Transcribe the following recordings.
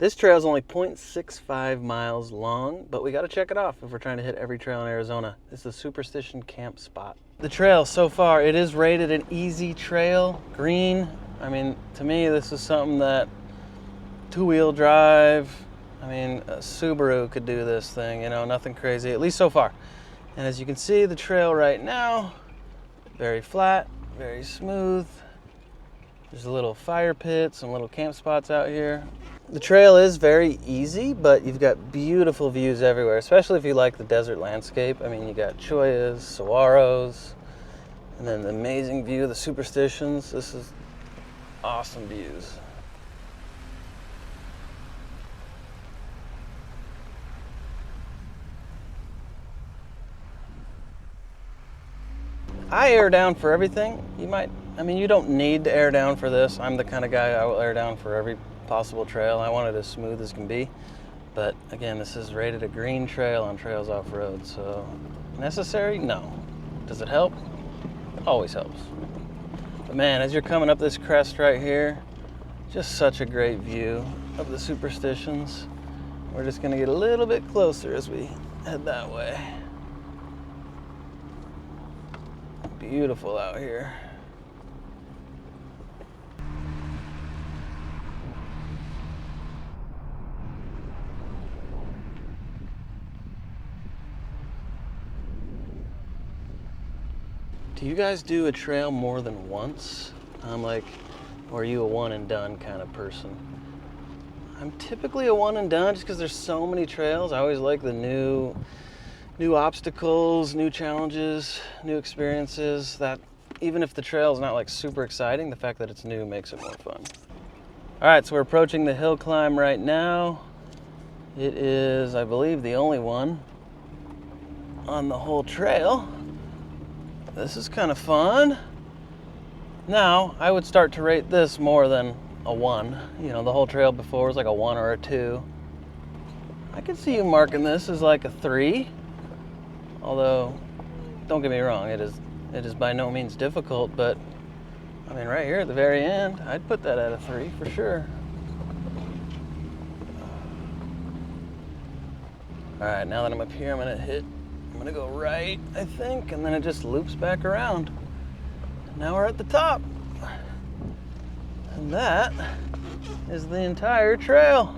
This trail is only 0.65 miles long, but we got to check it off if we're trying to hit every trail in Arizona. This is the Superstition camp spot. The trail so far, it is rated an easy trail, green. I mean, to me, this is something that two-wheel drive, I mean, a Subaru could do this thing, you know, nothing crazy, at least so far. And as you can see, the trail right now, very flat, very smooth. There's a little fire pit, some little camp spots out here. The trail is very easy, but you've got beautiful views everywhere, especially if you like the desert landscape. I mean, you got choyas, saguaros, and then the amazing view of the Superstitions. This is awesome views. I air down for everything. I mean, you don't need to air down for this. I'm the kind of guy I will air down for every possible trail. I want it as smooth as can be. But again, this is rated a green trail on Trails Off-Road, so necessary? No. Does it help? Always helps. But man, as you're coming up this crest right here, just such a great view of the Superstitions. We're just gonna get a little bit closer as we head that way. Beautiful out here. Do you guys do a trail more than once? Or are you a one and done kind of person? I'm typically a one and done just because there's so many trails. I always like the new obstacles, new challenges, new experiences. That even if the trail is not like super exciting, the fact that it's new makes it more fun. All right, so we're approaching the hill climb right now. It is, I believe, the only one on the whole trail. This is kind of fun. Now, I would start to rate this more than a 1. You know, the whole trail before was like a 1 or a 2. I could see you marking this as like a 3. Although, don't get me wrong, it is by no means difficult, but I mean, right here at the very end, I'd put that at a 3 for sure. All right, now that I'm up here, I'm gonna go right, I think, and then it just loops back around. Now we're at the top. And that is the entire trail.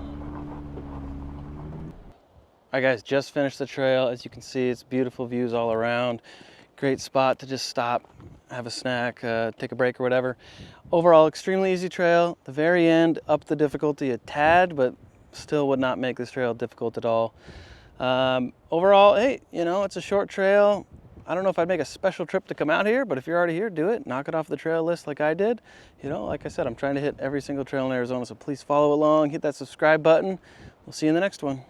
All right, guys, just finished the trail. As you can see, it's beautiful views all around. Great spot to just stop, have a snack, take a break or whatever. Overall, extremely easy trail. The very end, up the difficulty a tad, but still would not make this trail difficult at all. Overall, hey, you know, it's a short trail. I don't know if I'd make a special trip to come out here, but if you're already here, do it. Knock it off the trail list like I did. You know, like I said, I'm trying to hit every single trail in Arizona, so please follow along, hit that subscribe button. We'll see you in the next one.